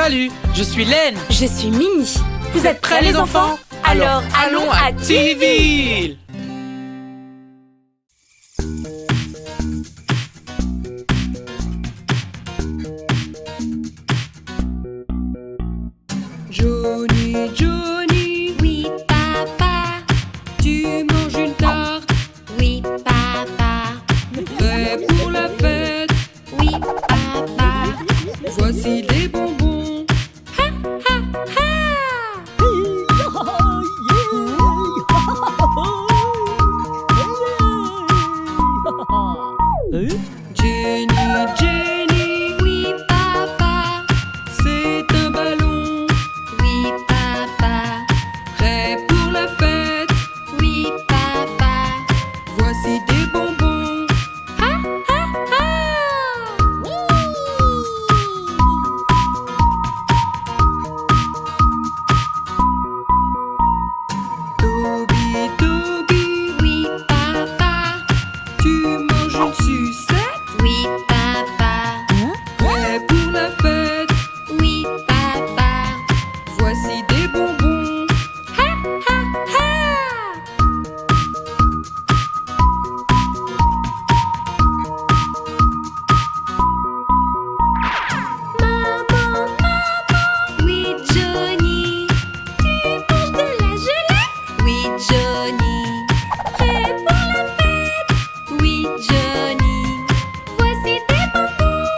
Salut, je suis Len. Je suis Minnie. Vous êtes prêts les enfants? Alors allons à Tiville. Johnny, Johnny, Oui, papa. tu manges une tarte, Oui, papa. prêt pour la fête. Oui, papa. Voici des bonbons. Jenny, Jenny, Oui, papa. c'est un ballon, Oui, papa. prêt pour la fête. Oui, papa. Voici des bonbons. Toby, Toby, Oui, papa. tu manges une sucette, Oui, papa. prêt pour la fête. Oui, papa. Voici des bonbons. Oui, Johnny. Tu manges de la gelée? Oui, Johnny. Prêt pour la fête? Oui, Johnny. Voici des bonbons.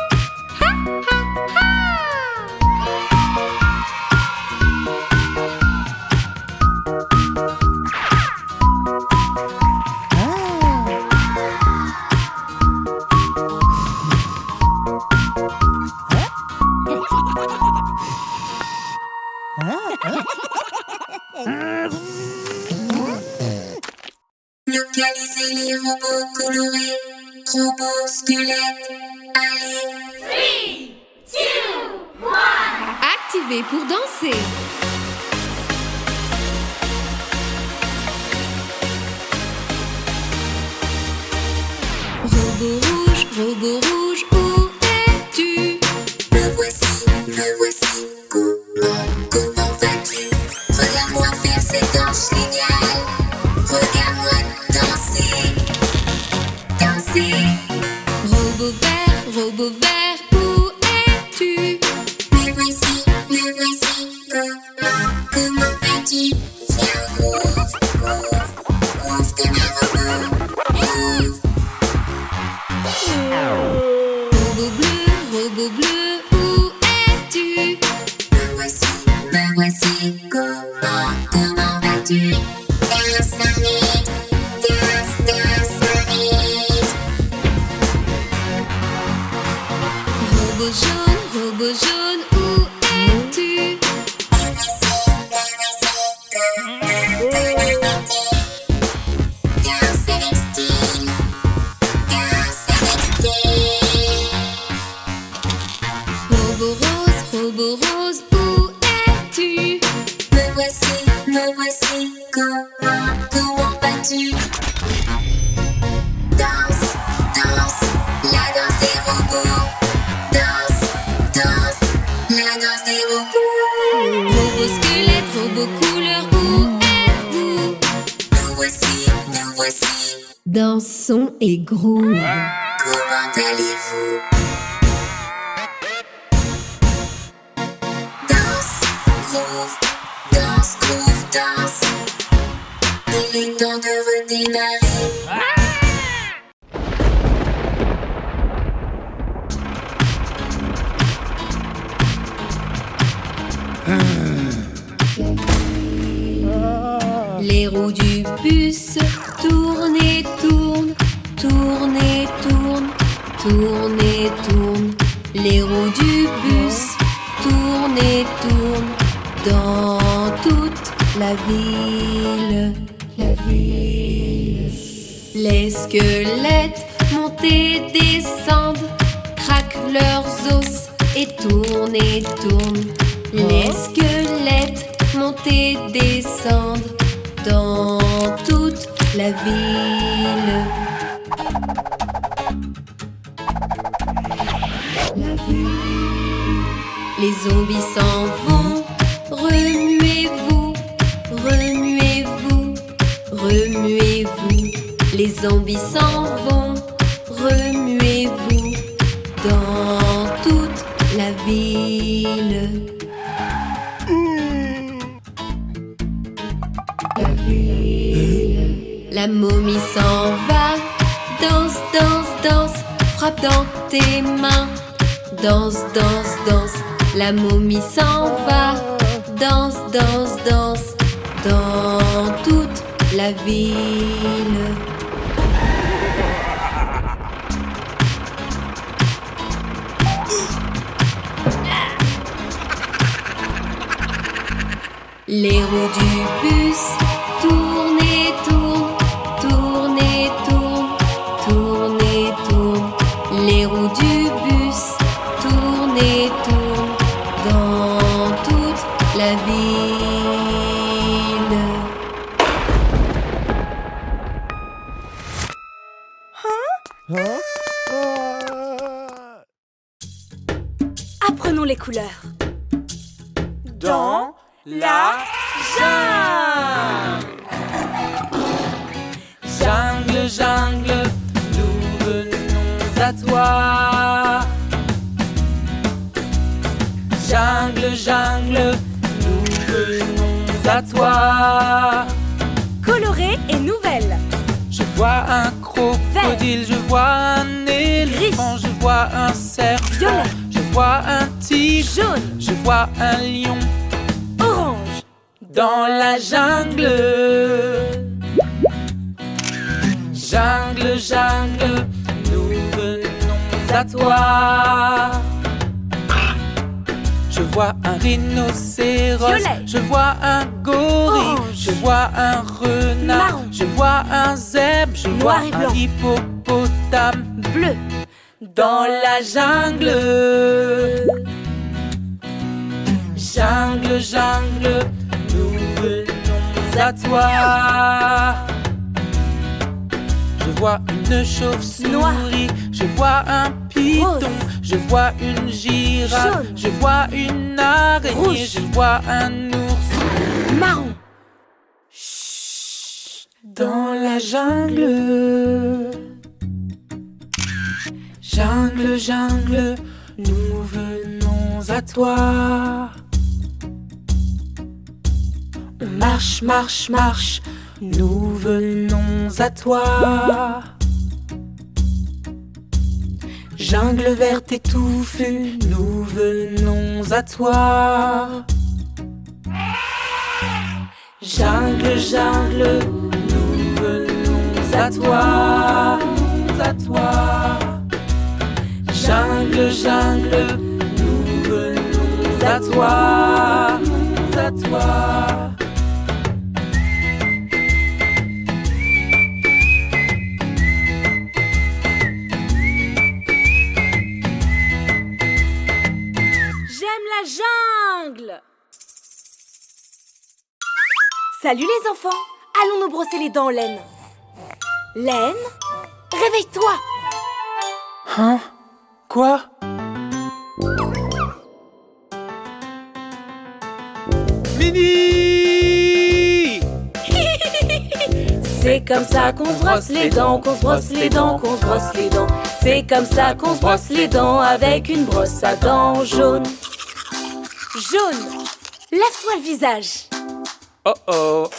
Localiser les robots colorés, robots squelettes, allez. Activé pour danser. Robot rouge, où es-tu? Me voici, comment vas-tu? Regarde-moi faire cette danse géniale. Regarde-moi danser, danser. Robot vert, où es-tu? Me voici, comment vas-tu? Viens, groove comme un robot, groove. Robot bleu, où es-tu? Me voici, comment vas-tu? Danse vite, danse vite. Robot jaune, où es-tu? Me voici, comment vas-tu? Danse avec style, danse avec style. Robot rose, où es-tu? Me voici, comment vas-tu? Danse, la danse des robots. Danse, la danse des robots. Robot squelette, robot couleur, où êtes-vous? Nous voici, Dansons et groove. comment allez-vous? Danse, groove, danse. Il est temps de redémarrer. Les roues du bus tournent et tournent, tournent et tournent, tournent et tournent. Les roues du bus tournent et tournent dans toute la ville. Les squelettes montent et descendent, craquent leurs os et tournent et tournent. Les squelettes montent et descendent dans toute la ville. Les zombies s'en vont. Remuez-vous, remuez-vous, remuez-vous. Les zombies s'en vont. Remuez-vous dans toute la ville. La momie s'en va. Danse, danse, danse. Frappe dans tes mains. Danse, danse, danse. La momie s'en va. Danse, danse, danse. Dans toute la ville. Les roues du bus tournent et tournent, tournent et tournent, tournent et tournent. Les roues du bus tournent et tournent dans toute la ville. Apprenons les couleurs. Dans la jungle. Jungle, jungle, nous venons à toi. Jungle, jungle, nous venons à toi. Colorée et nouvelle. Je vois un crocodile, je vois un éléphant, je vois un serpent, Violet. je vois un tigre, Jaune. je vois un lion. Orange. Dans la jungle. Jungle, jungle, nous venons à toi. Je vois un rhinocéros, Violet. je vois un gorille, Orange. je vois un renard, Marron. je vois un zèbre, je Noir vois et un blanc. hippopotame. Bleu. Dans la jungle. Jungle, jungle, nous venons à toi. Je vois une chauve-souris, Noir. je vois un python, Rose. je vois une girafe, Jaune. je vois une araignée, Rouge. je vois un ours. Marron. Dans la jungle. Jungle, jungle, nous venons à toi. On marche, marche, marche, nous venons à toi. Jungle verte et touffue, nous venons à toi. Jungle, jungle, nous venons à toi. À toi. Jungle, jungle, nous venons à toi. À toi. J'aime la jungle. Salut les enfants. Allons nous brosser les dents, Laine. Laine, réveille-toi. Hein? Quoi? Mini! C'est comme ça qu'on se brosse les dents, qu'on se brosse les dents, qu'on se brosse les dents. C'est comme ça qu'on se brosse les dents avec une brosse à dents jaune. Jaune, lave-toi le visage. Oh oh!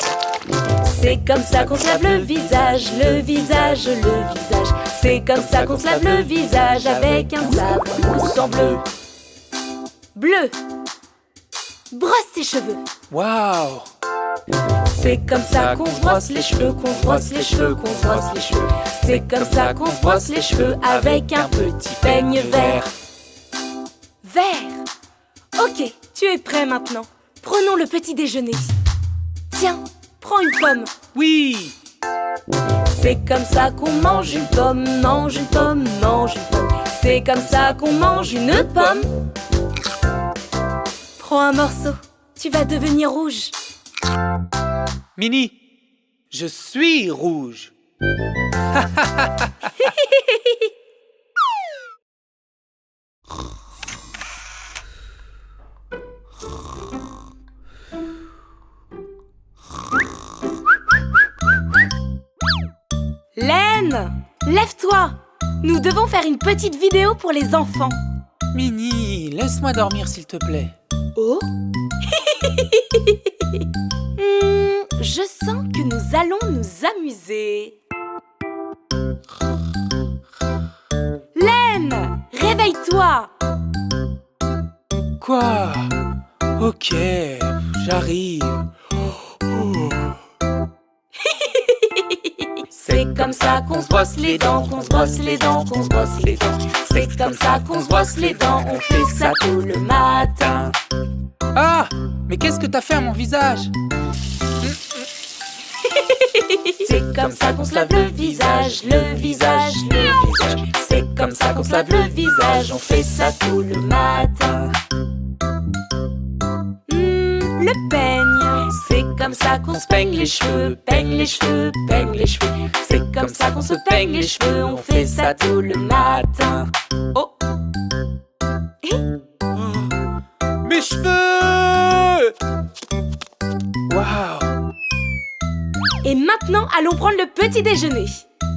C'est comme ça qu'on se lave le visage, le visage, le visage. C'est comme ça qu'on se lave le visage avec un savon mousse en bleu. Bleu, brosse tes cheveux. Waouh! C'est comme ça qu'on se brosse les cheveux, qu'on se brosse les cheveux, qu'on se brosse les cheveux. C'est comme ça qu'on se brosse les cheveux avec un petit peigne vert. Vert. Ok, tu es prêt maintenant. Prenons le petit déjeuner. Tiens, prends une pomme. Oui! C'est comme ça qu'on mange une pomme, mange une pomme, mange une pomme. C'est comme ça qu'on mange une pomme. Prends un morceau, tu vas devenir rouge. Mini, je suis rouge. Laine, lève-toi. Nous devons faire une petite vidéo pour les enfants. Minnie, laisse-moi dormir s'il te plaît. Oh. Je sens que nous allons nous amuser. Laine, réveille-toi. Quoi? Ok, j'arrive. C'est comme ça qu'on se brosse les dents, qu'on se brosse les dents, qu'on se brosse les dents. C'est comme ça qu'on se brosse les dents, on fait ça tout le matin. Ah! Mais qu'est-ce que t'as fait à mon visage? C'est comme ça qu'on se lave le visage, le visage, le visage. C'est comme ça qu'on se lave le visage, on fait ça tout le matin. Le peigne, c'est comme ça qu'on se peigne les cheveux, peigne les cheveux, peigne les cheveux. C'est comme ça qu'on se peigne les cheveux, on fait ça tout le matin. Oh! Mes cheveux! Waouh! Et maintenant, allons prendre le petit déjeuner.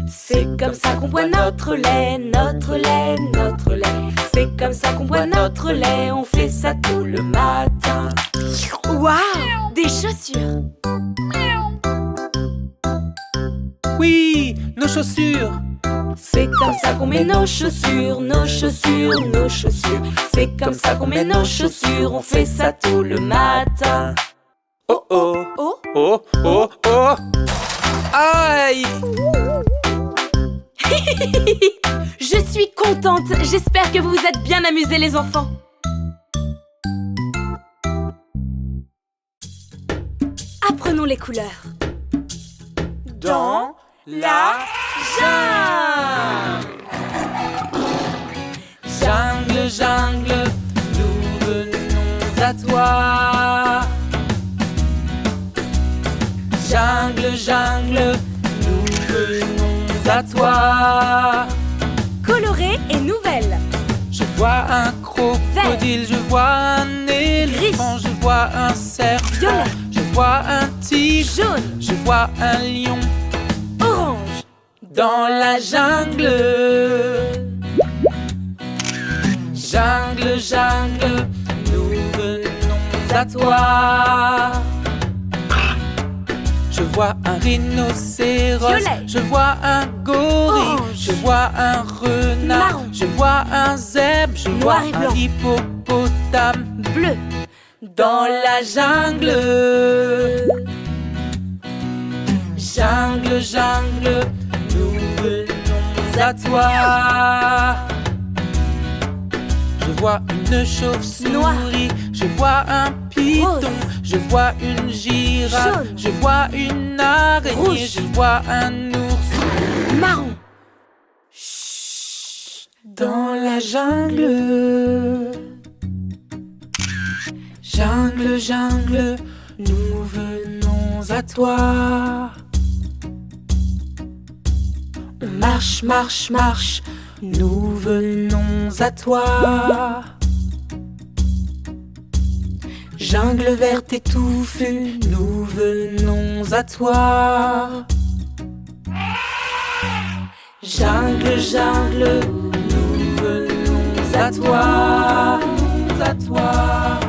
C'est comme ça qu'on boit notre lait, notre lait, notre lait. C'est comme ça qu'on boit notre lait, on fait ça tout le matin. Waouh! Des chaussures! Oui, nos chaussures! C'est comme ça qu'on met nos chaussures, nos chaussures, nos chaussures. C'est comme ça qu'on met nos chaussures, on fait ça tout le matin. Oh oh! Oh! Oh oh oh! Aïe! Je suis contente, j'espère que vous vous êtes bien amusés les enfants. Apprenons les couleurs. Dans la jungle. jungle, jungle, nous venons à toi. Jungle, jungle, nous venons à toi. Colorée et nouvelle. Je vois un crocodile, je vois un éléphant, je vois un serpent, Violet. je vois un tigre, Jaune. je vois un lion Orange. dans la jungle. Jungle, jungle, nous venons à toi. Je vois un rhinocéros, Violet. je vois un gorille, Orange. je vois un renard, Marron. je vois un zèbre, je Noir vois et un blanc. hippopotame Bleu. dans la jungle. Jungle, jungle, nous venons à toi. Je vois une chauve-souris, Noir. je vois un python, Rose. je vois une girafe, Jaune. je vois une araignée, Rouge. je vois un ours Marron. dans la jungle. Jungle, jungle, nous venons à toi. On marche, marche, marche, nous venons à toi. Jungle verte et touffue, nous venons à toi. Jungle, jungle, nous venons à toi, à toi.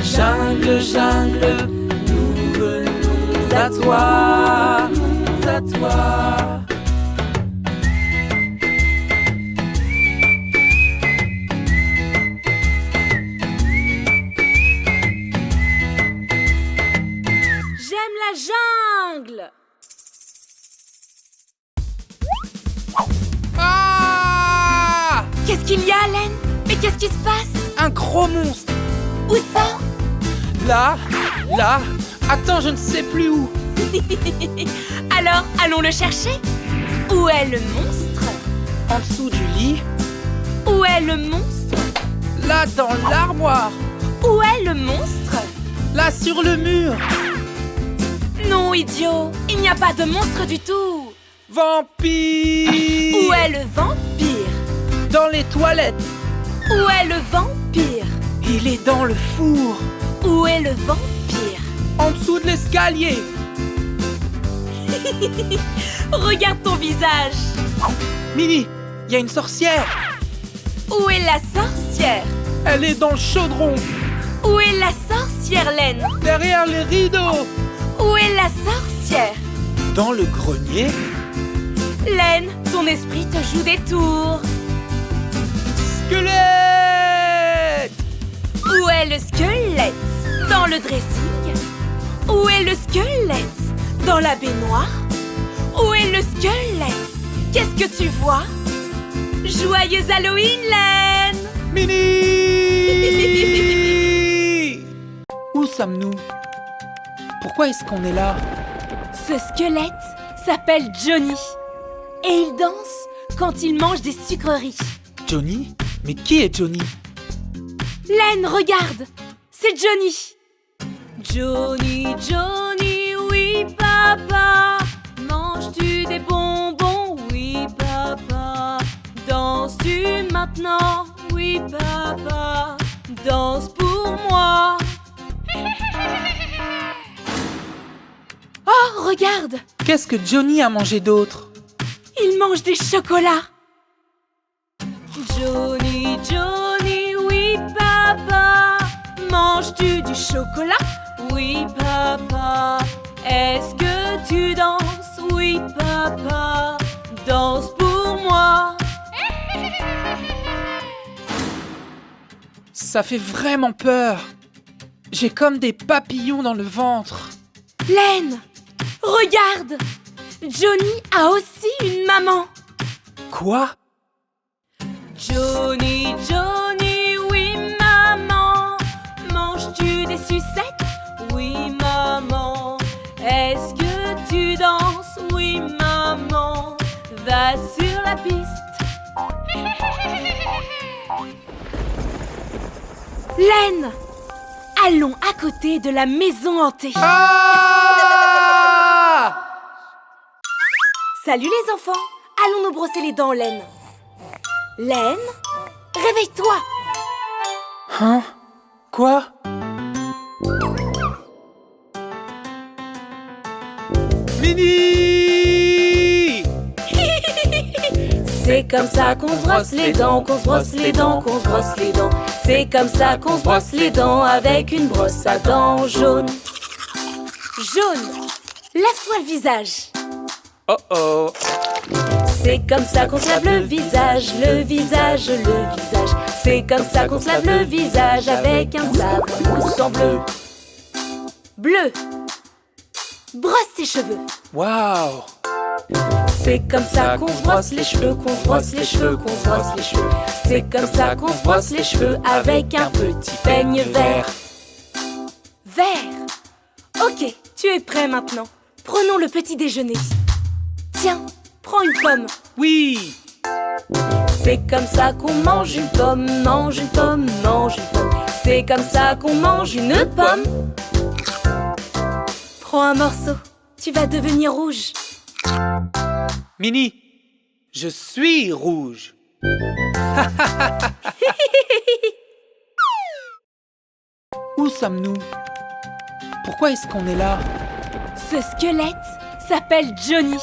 Jungle, jungle, nous venons à toi, à toi. J'aime la jungle. Ah! Qu'est-ce qu'il y a, Alain? Mais qu'est-ce qui se passe? Un gros monstre! Où ça? Là, là, attends, je ne sais plus où. Alors, allons le chercher. Où est le monstre? En dessous du lit, Où est le monstre? là dans l'armoire, Où est le monstre? là sur le mur. Non, idiot, il n'y a pas de monstre du tout. Vampire! Où est le vampire? Dans les toilettes, Où est le vampire? il est dans le four, Où est le vampire? en dessous de l'escalier. Regarde ton visage. Minnie, il y a une sorcière. Où est la sorcière? Elle est dans le chaudron, Où est la sorcière, Laine? derrière les rideaux, Où est la sorcière? dans le grenier. Laine, ton esprit te joue des tours. Squelette! Où est le squelette? Dans le dressing. Où est le squelette? Dans la baignoire. Où est le squelette? Qu'est-ce que tu vois? Joyeux Halloween, Laine! Minnie! Où sommes-nous? Pourquoi est-ce qu'on est là? Ce squelette s'appelle Johnny. Et il danse quand il mange des sucreries. Johnny? Mais qui est Johnny? Laine, regarde! C'est Johnny! Johnny, Johnny, oui papa. Manges-tu des bonbons? Oui papa. Danses-tu maintenant? Oui papa. Danse pour moi. Oh, regarde! Qu'est-ce que Johnny a mangé d'autre? Il mange des chocolats. Johnny, Johnny, oui papa. Manges-tu du chocolat? Oui papa. Est-ce que tu danses? Oui papa. Danse pour moi. Ça fait vraiment peur. J'ai comme des papillons dans le ventre. Laine, regarde! Johnny a aussi une maman. Quoi? Johnny, Johnny, oui maman. Manges-tu des sucettes? Oui maman. Est-ce que tu danses? Oui maman. Va sur la piste. Laine, allons à côté de la maison hantée. Ah! Salut les enfants, allons nous brosser les dents, Laine. Laine, réveille-toi. Hein? Quoi? Minnie! C'est comme ça qu'on se brosse les dents, qu'on se brosse les dents, qu'on se brosse les dents. C'est comme ça qu'on se brosse les dents avec une brosse à dents jaune. Jaune, lave-toi le visage. Oh oh! C'est comme ça qu'on se lave le visage, le visage, le visage. C'est comme ça qu'on se lave le visage avec un savon mousse en bleu. Bleu, brosse tes cheveux. Waouh! C'est comme ça qu'on se brosse les cheveux, qu'on se brosse les cheveux, qu'on se brosse les cheveux. C'est comme ça qu'on se brosse les cheveux avec un petit peigne vert. Vert. Ok, tu es prêt maintenant. Prenons le petit déjeuner. Tiens, prends une pomme. Oui! C'est comme ça qu'on mange une pomme, mange une pomme, mange une pomme. C'est comme ça qu'on mange une pomme. Prends un morceau, tu vas devenir rouge. Minnie, je suis rouge. Où sommes-nous? Pourquoi est-ce qu'on est là? Ce squelette s'appelle Johnny.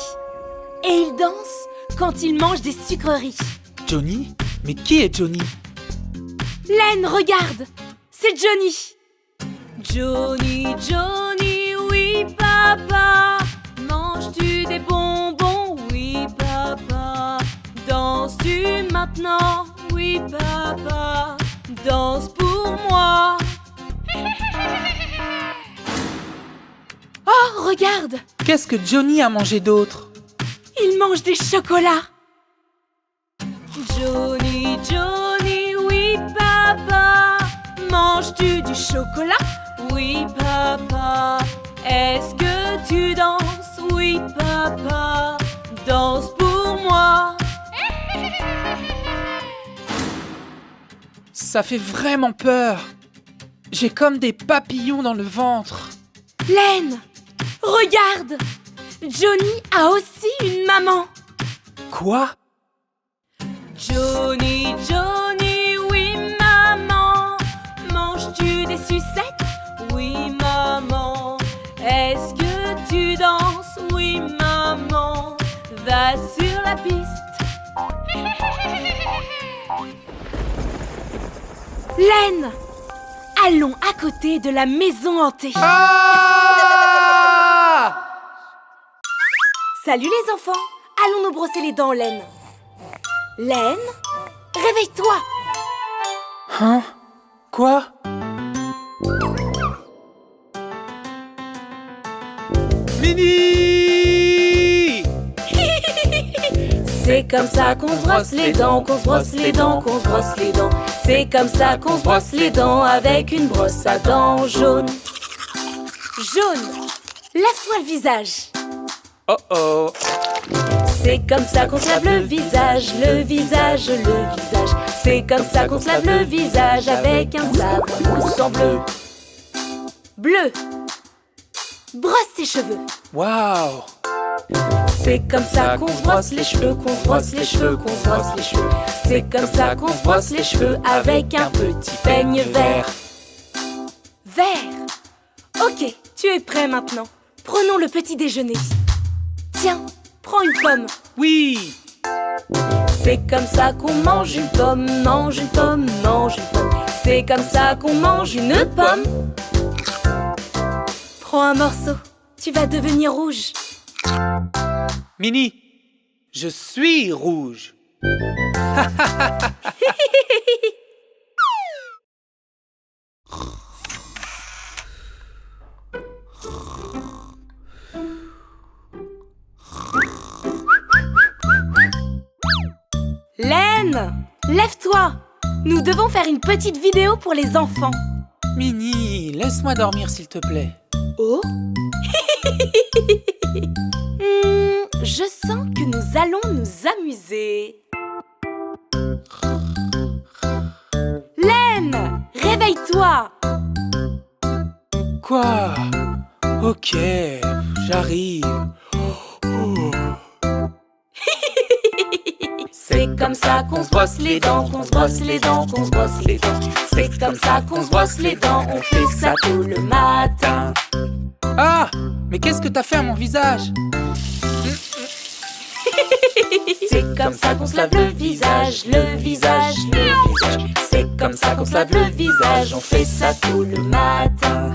Et il danse quand il mange des sucreries. Johnny? Mais qui est Johnny? Laine, regarde! C'est Johnny! Johnny, Johnny, oui papa. Manges-tu des bonbons? Oui papa. Danses-tu maintenant? Oui papa. Danse pour moi. Oh, regarde! Qu'est-ce que Johnny a mangé d'autre? Il mange des chocolats. Johnny, Johnny, oui papa. Manges-tu du chocolat? Oui papa. Est-ce que tu danses? Oui papa. Danse pour moi. Ça fait vraiment peur. J'ai comme des papillons dans le ventre. Laine, regarde! Johnny a aussi une maman. Quoi? Johnny, Johnny, oui maman. Manges-tu des sucettes? Oui maman. Est-ce que tu danses? Oui maman. la piste. Laine! Allons à côté de la maison hantée. Ah! Salut les enfants! Allons nous brosser les dents, Laine. Laine, réveille-toi! Hein? Quoi? Mini! C'est comme ça qu'on se brosse les dents, qu'on se brosse les dents, qu'on se brosse les dents. C'est comme ça qu'on se brosse les dents avec une brosse à dents jaune. Jaune, lève-toi le visage. Oh oh! C'est comme ça qu'on se lave le visage, le visage, le visage. C'est comme ça qu'on se lave le visage avec un savon au sang bleu. Bleu, brosse tes cheveux. Waouh! C'est comme ça qu'on se brosse les cheveux, qu'on se brosse les cheveux, qu'on se brosse les cheveux. C'est comme ça qu'on se brosse les cheveux avec un petit peigne vert. Vert. Ok, tu es prêt maintenant. Prenons le petit déjeuner. Tiens, prends une pomme. Oui! C'est comme ça qu'on mange une pomme, mange une pomme, mange une pomme. C'est comme ça qu'on mange une pomme. Prends un morceau, tu vas devenir rouge. Mini, je suis rouge. Laine, lève-toi. Nous devons faire une petite vidéo pour les enfants. Mini, laisse-moi dormir s'il te plaît. Oh. Je sens que nous allons nous amuser. Laine, réveille-toi. Quoi? Ok, j'arrive. Oh. C'est comme ça qu'on se brosse les dents, qu'on se brosse les dents, qu'on se brosse les dents. C'est comme ça qu'on se brosse les dents, on fait ça tout le matin. Ah! Mais qu'est-ce que t'as fait à mon visage? C'est comme ça qu'on se lave le visage, le visage, le visage. C'est comme ça qu'on se lave le visage, on fait ça tout le matin.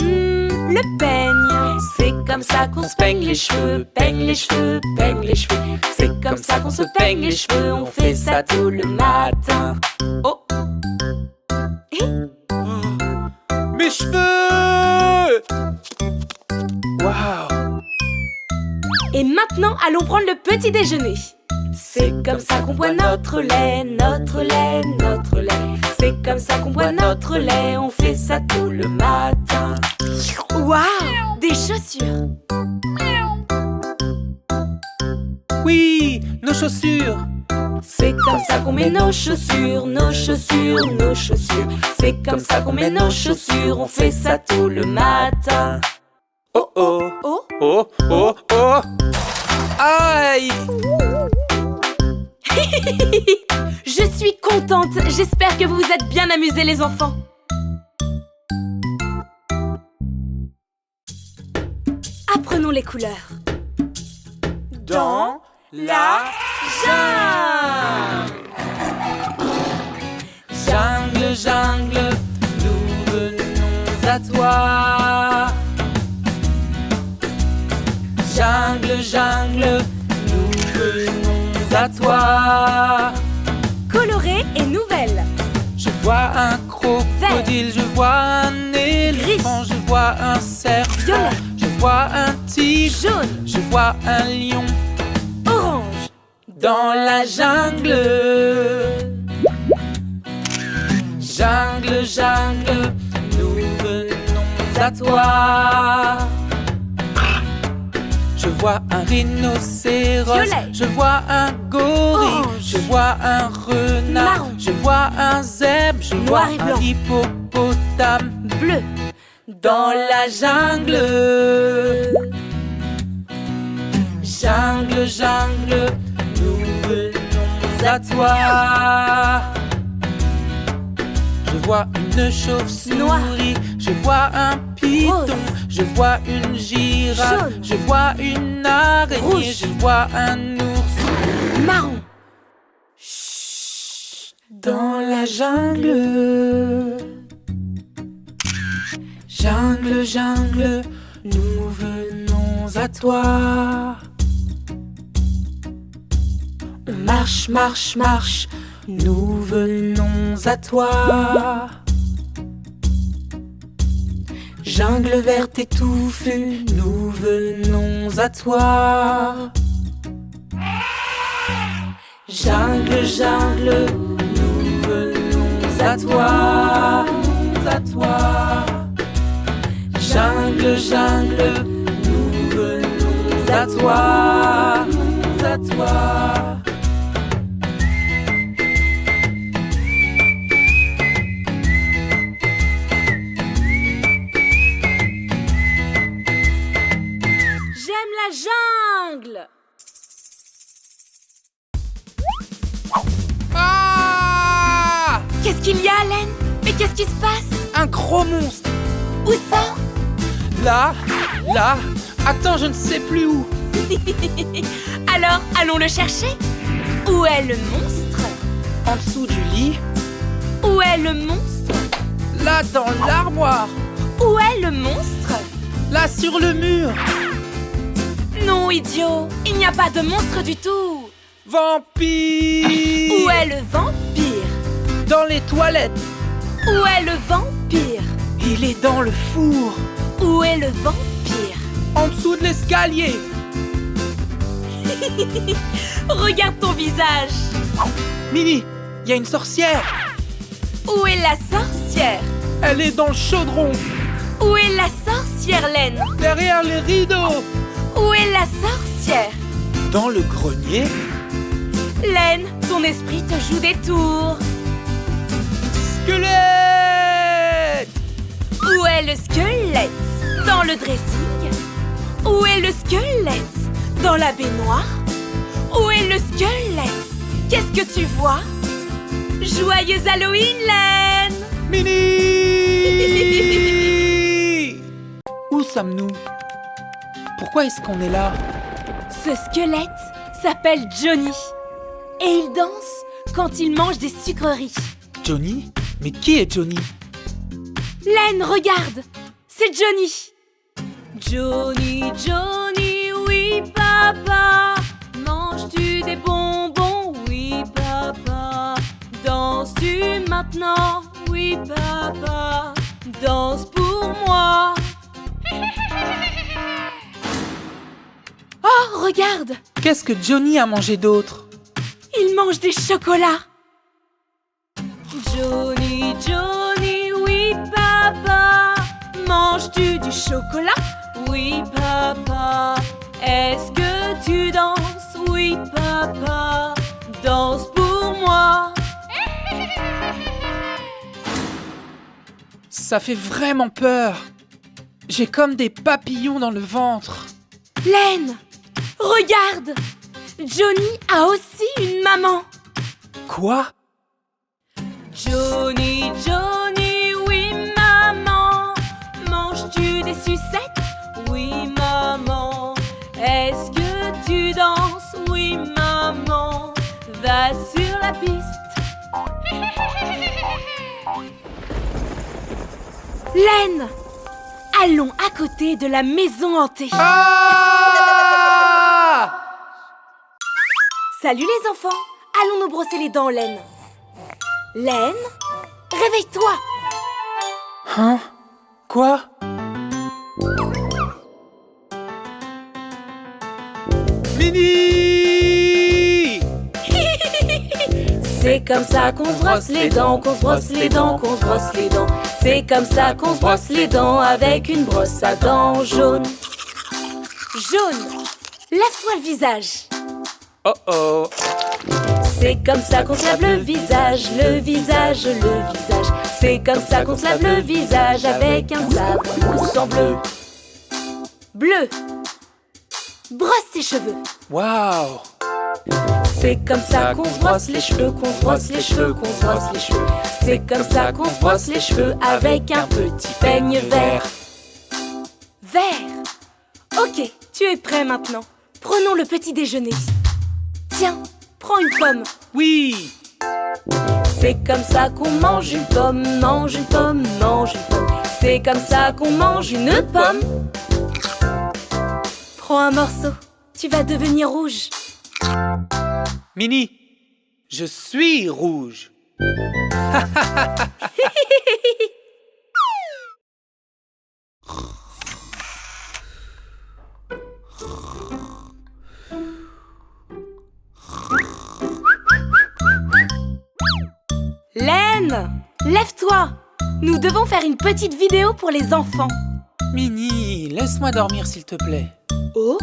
Le peigne, c'est comme ça qu'on se peigne les cheveux, peigne les cheveux, peigne les cheveux. C'est comme ça qu'on se peigne les cheveux, on fait ça tout le matin. Oh! Mes cheveux! Waouh! Et maintenant, allons prendre le petit déjeuner. C'est comme ça qu'on boit notre lait, notre lait, notre lait. C'est comme ça qu'on boit notre lait, on fait ça tout le matin. Waouh! Des chaussures. Oui, nos chaussures. C'est comme ça qu'on met nos chaussures, nos chaussures, nos chaussures. C'est comme ça qu'on met nos chaussures, on fait ça tout le matin. Oh oh! Oh! Oh oh oh! Aïe! Je suis contente, j'espère que vous vous êtes bien amusés les enfants. Apprenons les couleurs. Dans la jungle. jungle, jungle, nous venons à toi. Jungle, jungle, nous venons à toi. Colorée et nouvelle. Je vois un crocodile, je vois un éléphant, je vois un serpent, Violet. je vois un tigre, Jaune. je vois un lion. Orange. Dans la jungle. Jungle, jungle, nous venons à toi. Je vois un rhinocéros, Violet. je vois un gorille, Orange. je vois un renard, Marron. je vois un zèbre, je Noir vois et un blanc. hippopotame. Bleu. Dans la jungle. Jungle, jungle, nous venons à toi. Je vois une chauve-souris, je vois un python, Rose. je vois une girafe, Jaune. je vois une araignée, Rouge. je vois un ours. Marron. Dans la jungle, jungle, jungle, nous venons à toi. On marche, marche, marche, nous venons à toi. Jungle verte et touffue, nous venons à toi. Jungle, jungle, nous venons à toi, à toi. Jungle, jungle, nous venons à toi, à toi. J'aime la jungle. Ah! Qu'est-ce qu'il y a, Len? Mais qu'est-ce qui se passe? Un gros monstre! Où ça? Là, là, attends, je ne sais plus où. Alors, allons le chercher. Où est le monstre? En dessous du lit, Où est le monstre? là dans l'armoire, Où est le monstre? là sur le mur. Non, idiot, il n'y a pas de monstre du tout. Vampire! Où est le vampire? Dans les toilettes, Où est le vampire? il est dans le four, Où est le vampire? en dessous de l'escalier. Regarde ton visage. Mini, il y a une sorcière. Où est la sorcière? Elle est dans le chaudron, Où est la sorcière, Len? derrière les rideaux, Où est la sorcière? dans le grenier. Len, ton esprit te joue des tours. Squelette! Où est le squelette? Dans le dressing. Où est le squelette? Dans la baignoire. Où est le squelette? Qu'est-ce que tu vois? Joyeux Halloween, Len! Mini! Où sommes-nous? Pourquoi est-ce qu'on est là? Ce squelette s'appelle Johnny. Et il danse quand il mange des sucreries. Johnny? Mais qui est Johnny? Len, regarde! C'est Johnny! Johnny, Johnny, oui papa. Manges-tu des bonbons? Oui papa. Danses-tu maintenant? Oui papa. Danse pour moi. Oh, regarde! Qu'est-ce que Johnny a mangé d'autre? Il mange des chocolats. Johnny, Johnny, oui papa. Manges-tu du chocolat? Oui papa. Est-ce que tu danses? Oui papa. Danse pour moi. Ça fait vraiment peur. J'ai comme des papillons dans le ventre. Len, regarde! Johnny a aussi une maman. Quoi? Johnny, Johnny, oui maman. Manges-tu des sucettes? Oui maman. Est-ce que tu danses? Oui maman. Va sur la piste. Len, allons à côté de la maison hantée. Ah! Salut les enfants, allons nous brosser les dents, Len. Len, réveille-toi. Hein? Quoi? Mini! C'est comme ça qu'on se brosse les dents, qu'on se brosse les dents, qu'on se brosse les dents. C'est comme ça qu'on se brosse les dents avec une brosse à dents jaune. Jaune, lave-toi le visage. Oh oh! C'est comme ça qu'on se lave le visage, le visage, le visage. C'est comme ça qu'on se lave le visage avec un savon au sang bleu. Bleu, brosse tes cheveux. Waouh! C'est comme ça qu'on se brosse les cheveux, qu'on se brosse les cheveux, qu'on se brosse les cheveux. C'est comme ça qu'on se brosse les cheveux avec un petit peigne vert. Vert. Ok, tu es prêt maintenant. Prenons le petit déjeuner. Tiens, prends une pomme. Oui. C'est comme ça qu'on mange une pomme, mange une pomme, mange une pomme. C'est comme ça qu'on mange une pomme. Prends un morceau, tu vas devenir rouge. Minnie, je suis rouge. Laine, lève-toi. Nous devons faire une petite vidéo pour les enfants. Minnie, laisse-moi dormir s'il te plaît. Oh.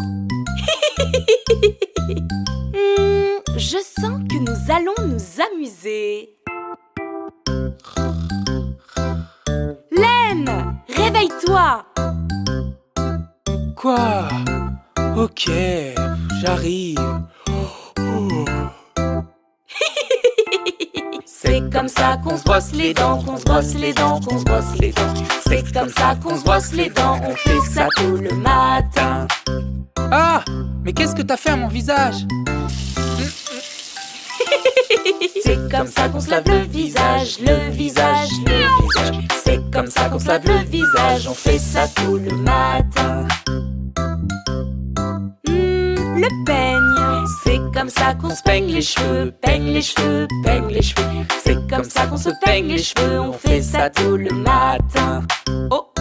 Je sens que nous allons nous amuser. Laine, réveille-toi. Quoi? Ok, j'arrive. Oh. C'est comme ça qu'on se brosse les dents, qu'on se brosse les dents, qu'on se brosse les dents. C'est comme ça qu'on se brosse les dents, on fait ça tout le matin. Ah, mais qu'est-ce que t'as fait à mon visage? C'est comme ça qu'on se lave le visage, le visage, le visage. C'est comme ça qu'on se lave le visage, on fait ça tout le matin. Le peigne, c'est comme ça qu'on se peigne les cheveux, peigne les cheveux, peigne les cheveux. C'est comme ça qu'on se peigne les cheveux, on fait ça tout le matin. Oh.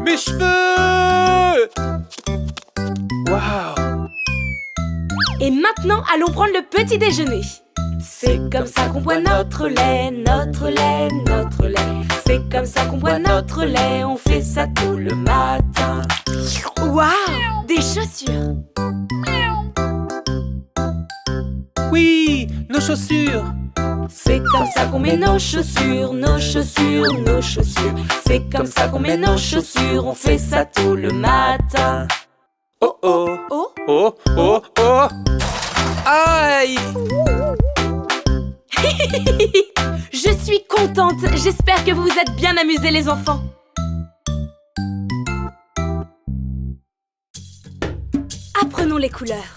Mes cheveux! Waouh! Et maintenant, allons prendre le petit déjeuner. C'est comme ça qu'on boit notre lait, notre lait, notre lait. C'est comme ça qu'on boit notre lait, on fait ça tout le matin. Waouh, des chaussures. Oui, nos chaussures. C'est comme ça qu'on met nos chaussures, nos chaussures, nos chaussures. C'est comme ça qu'on met nos chaussures, on fait ça tout le matin. Oh oh, Oh. oh oh oh. Aïe! Je suis contente, j'espère que vous vous êtes bien amusés les enfants. Apprenons les couleurs.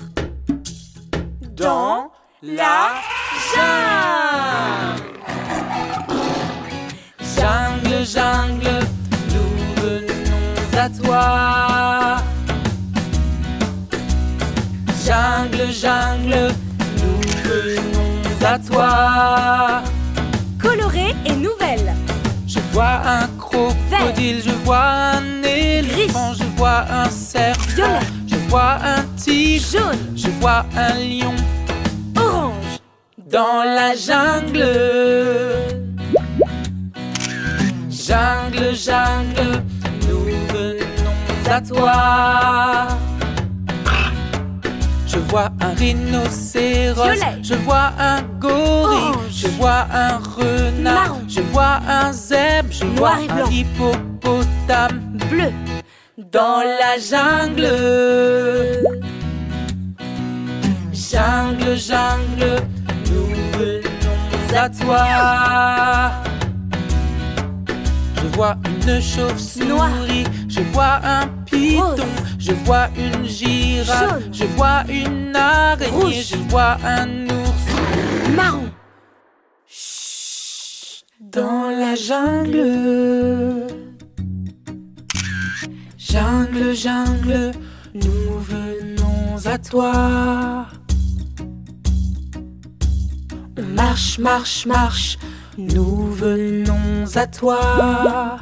Dans la jungle. jungle, jungle, nous venons à toi. Jungle, jungle, nous venons à toi. Colorée et nouvelle. Je vois un crocodile, je vois un éléphant, je vois un serpent, Violet. je vois un tigre, Jaune. je vois un lion Orange. dans la jungle. Jungle, jungle, nous venons à toi. Je vois un rhinocéros, Violet. je vois un gorille, Orange. je vois un renard, Marron. je vois un zèbre, je Noir vois et un blanc. hippopotame Bleu. dans la jungle. Jungle, jungle, nous venons à toi. Je vois une chauve-souris, Noir. je vois un python, Rose. je vois une girafe, Jaune. je vois une araignée, Rouge. je vois un ours Marron. dans la jungle. Jungle, jungle, nous venons à toi. On marche, marche, marche, nous venons à toi.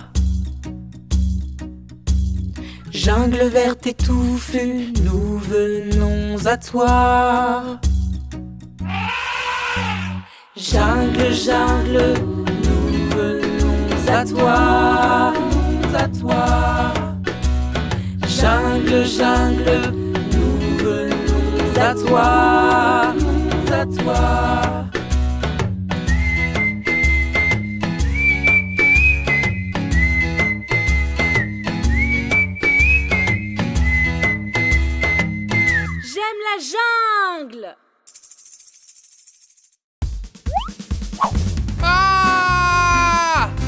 Jungle verte et touffue, nous venons à toi. Jungle, jungle, nous venons à toi, à toi. Jungle, jungle, nous venons à toi, à toi. J'aime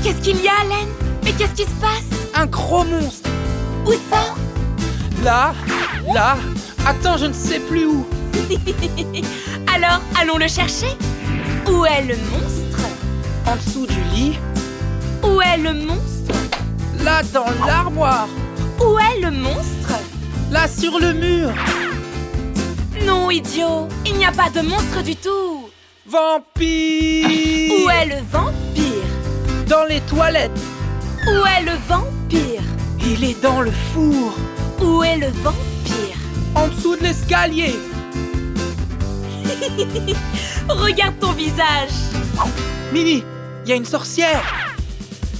Qu'est-ce qu'il y a, Len? Mais qu'est-ce qui se passe? Un gros monstre. Où ça? Là, là. Attends, je ne sais plus où. Alors, allons le chercher. Où est le monstre? En dessous du lit. Où est le monstre? Là, dans l'armoire. Où est le monstre? Là, sur le mur. Non, idiot, il n'y a pas de monstre du tout. Vampire. Où est le vampire? Dans les toilettes. Où est le vampire? Il est dans le four. Où est le vampire? En dessous de l'escalier. Regarde ton visage. Minnie, il y a une sorcière.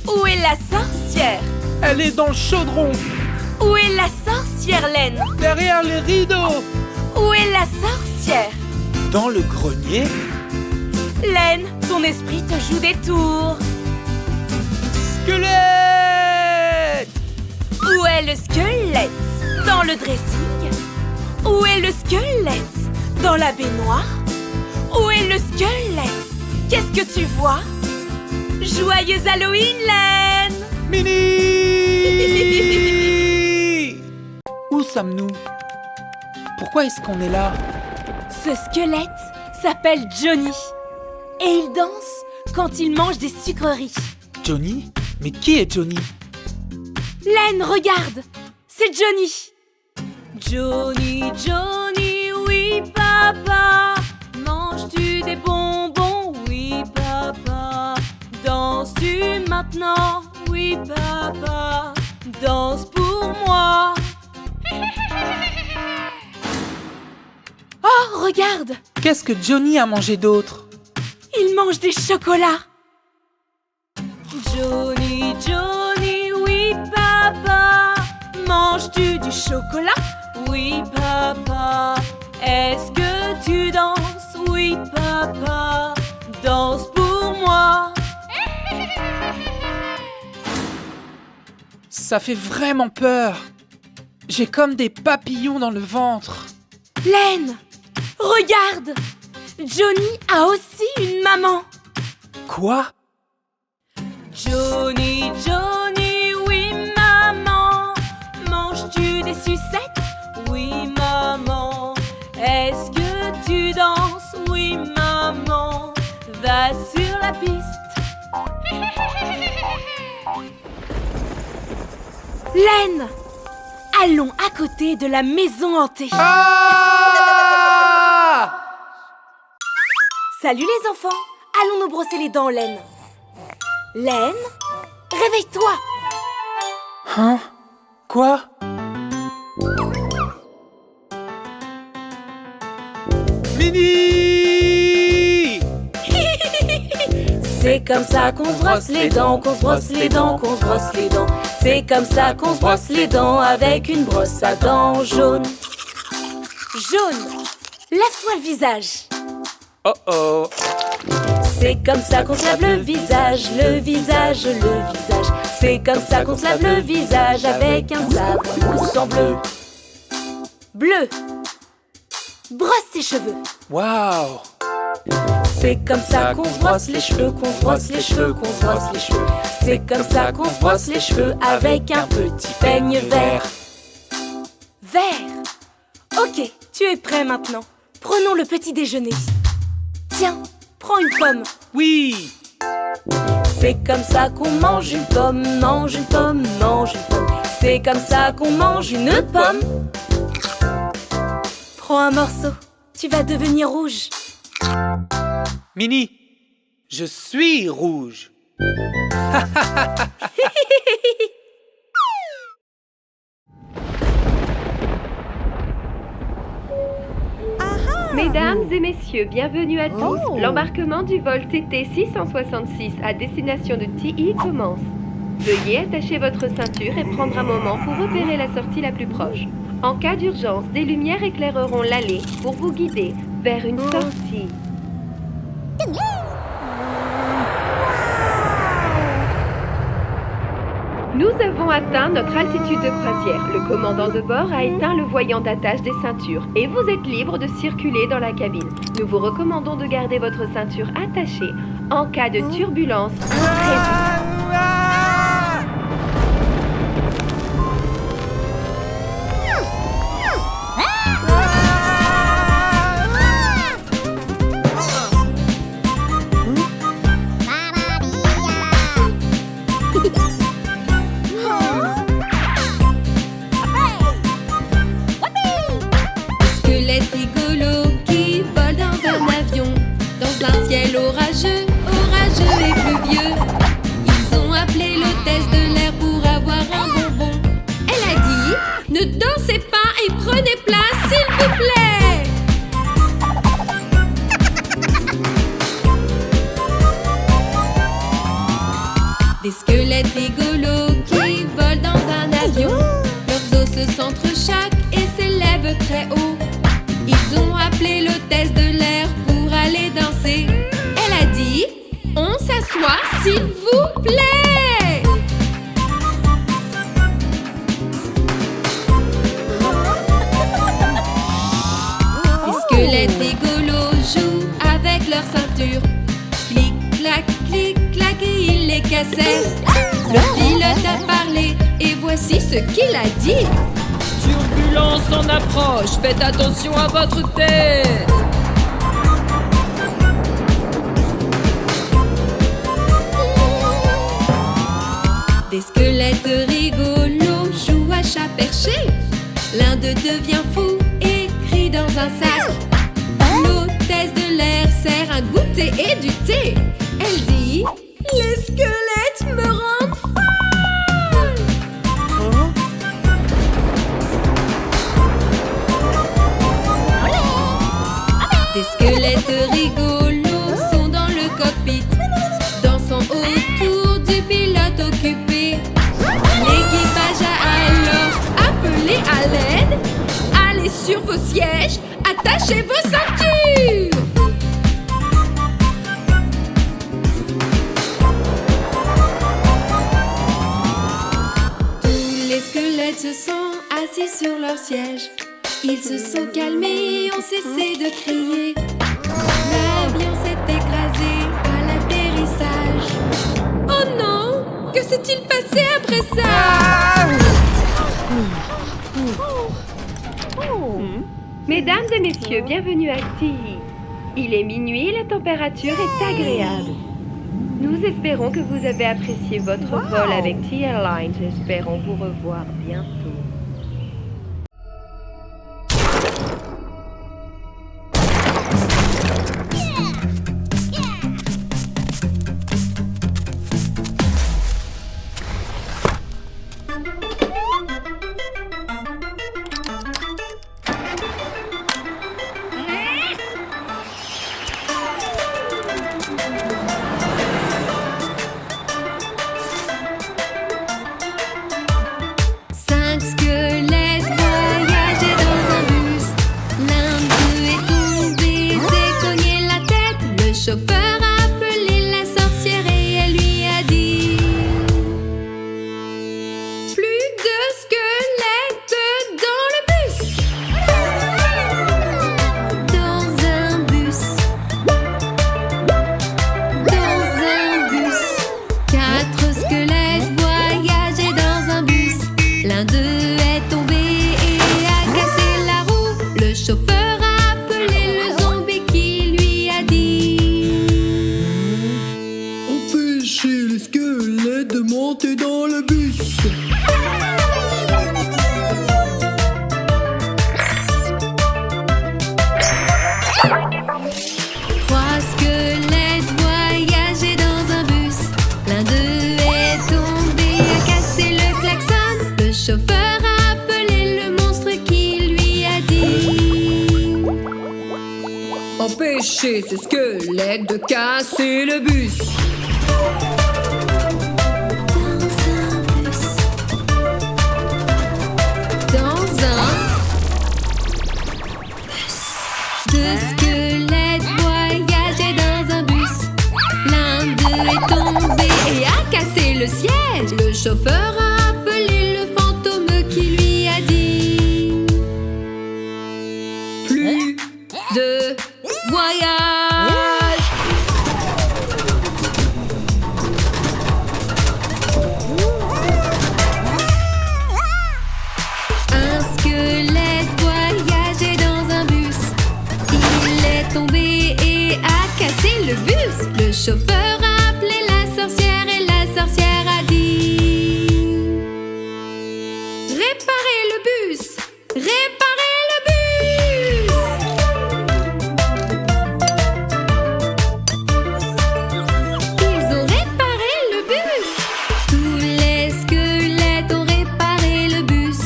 Où est la sorcière? Elle est dans le chaudron. Où est la sorcière, Len? Derrière les rideaux. Où est la sorcière? Dans le grenier. Len, ton esprit te joue des tours. Squelette. Où est le squelette? Dans le dressing. Où est le squelette? Dans la baignoire. Où est le squelette? Qu'est-ce que tu vois? Joyeux Halloween, Len! Minnie. Où sommes-nous? Pourquoi est-ce qu'on est là? Ce squelette s'appelle Johnny. Et il danse quand il mange des sucreries. Johnny? Mais qui est Johnny? Len, regarde! C'est Johnny! Johnny, Johnny, oui papa. Manges-tu des bonbons? Oui papa. Danses-tu maintenant? Oui papa. Danse pour moi. Oh, regarde! Qu'est-ce que Johnny a mangé d'autre? Il mange des chocolats. Johnny, Johnny, oui papa. Manges-tu du chocolat? Oui papa. Est-ce que tu danses? Oui papa. Danse pour moi. Ça fait vraiment peur. J'ai comme des papillons dans le ventre. Len, regarde! Johnny a aussi une maman. Quoi? Johnny, Johnny, oui maman. Manges-tu des sucettes? Oui maman. Est-ce que tu danses? Oui maman. Va sur la piste. Len, allons à côté de la maison hantée. Ah! Salut les enfants, allons nous brosser les dents, Len. Len, réveille-toi. Hein? Quoi? Minnie! C'est comme ça qu'on se brosse les dents, qu'on se brosse les dents, qu'on se brosse les dents. C'est comme ça qu'on se brosse les dents avec une brosse à dents jaune. Jaune, lave-toi le visage. Oh oh! C'est comme ça qu'on se lave le visage, le visage, le visage. C'est comme ça qu'on se lave le visage avec un savon mousse en bleu. Bleu, brosse tes cheveux. Waouh! C'est comme ça qu'on se brosse les cheveux, qu'on se brosse les cheveux, qu'on se brosse les cheveux. C'est comme ça qu'on se brosse les cheveux avec un petit peigne vert. Vert. Ok, tu es prêt maintenant. Prenons le petit déjeuner. Tiens, prends une pomme. Oui! C'est comme ça qu'on mange une pomme, mange une pomme, mange une pomme. C'est comme ça qu'on mange une pomme. Prends un morceau, tu vas devenir rouge. Minnie, je suis rouge. Mesdames et messieurs, bienvenue à tous. L'embarquement du vol TT 666 à destination de TI commence. Veuillez attacher votre ceinture et prendre un moment pour repérer la sortie la plus proche. En cas d'urgence, des lumières éclaireront l'allée pour vous guider vers une sortie. Nous avons atteint notre altitude de croisière. Le commandant de bord a éteint le voyant d'attache des ceintures et vous êtes libre de circuler dans la cabine. Nous vous recommandons de garder votre ceinture attachée en cas de turbulence prévue. s'asseoir, s'il vous plaît? Les squelettes rigolos jouent avec leur ceinture. Clic, clac, et ils les cassaient. Le pilote a parlé et voici ce qu'il a dit. Turbulence en approche, faites attention à votre tête. Des squelettes rigolos jouent à chat perché. L'un d'eux devient fou et crie dans un sac. L'hôtesse de l'air sert un goûter et du thé. Elle dit: les squelettes me rendent folle. Des squelettes rigolos sont dans le cockpit, dansant autour du pilote occupé. L'équipage a alors appelé à l'aide. Allez sur vos sièges, attachez vos ceintures. Tous les squelettes se sont assis sur leur siège. Ils se sont calmés et ont cessé de crier. L'avion s'est écrasé à l'atterrissage. Oh non! Que s'est-il passé après ça? Mesdames et messieurs, bienvenue à TI. Il est minuit et la température est agréable. Nous espérons que vous avez apprécié votre vol avec TI Airlines. Espérons vous revoir bientôt. Le chauffeur a appelé la sorcière et elle lui a dit: plus de squelettes dans le bus. Dans un bus. Dans un bus. 4 squelettes voyageaient dans un bus. L'un d'eux est tombé et a cassé la roue. Le chauffeur a appelé le zombie qui lui a dit: empêchez les squelettes de monter dans le bus. Trois squelettes voyageaient dans un bus. L'un d'eux est tombé et a cassé le klaxon. Le chauffeur a appelé le monstre qui lui a dit: Empêchez ces squelettes de casser le bus. Dans un deux squelettes voyageaient dans un bus. L'un d'eux est tombé et a cassé le siège. Le chauffeur a appelé le fantôme qui lui a dit: Plus de voyage. Un squelette voyageait dans un bus. Il est tombé et a cassé le bus. Le chauffeur a appelé la sorcière et la sorcière a dit: réparez le bus, réparez le bus. Ils ont réparé le bus. Tous les squelettes ont réparé le bus,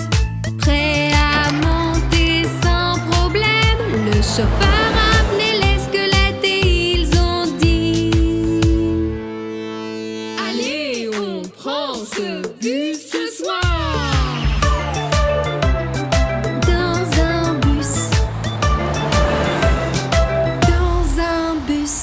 prêts à monter sans problème. Le chauffeur a appelé les squelettes et ils ont dit: allez, on prend ce bus ce soir. Dans un bus. Dans un bus.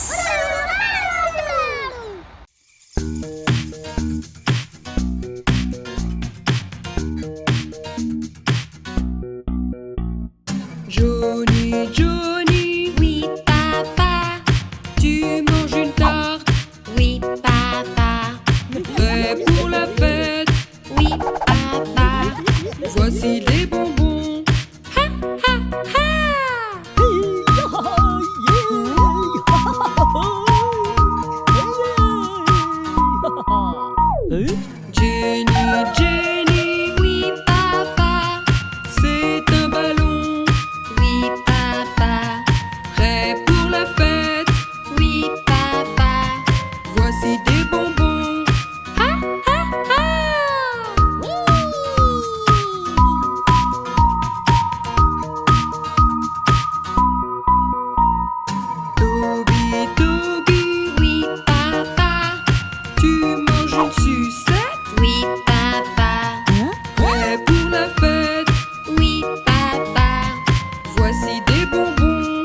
des bonbons. Toby, Toby, Oui, papa. tu manges une sucette. Oui, papa. Prêt pour la fête. Oui, papa. Voici des bonbons.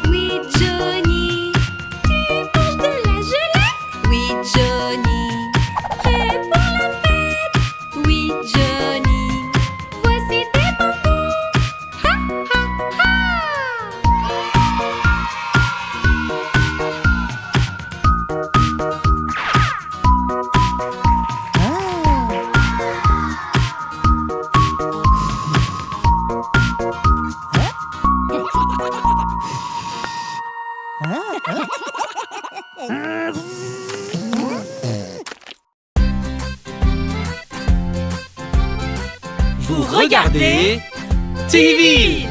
Oui, Johnny. Tu manges de la gelée? Oui, Johnny. Prêt pour la fête? Oui, Johnny. Voici des bonbons. Vous regardez TV.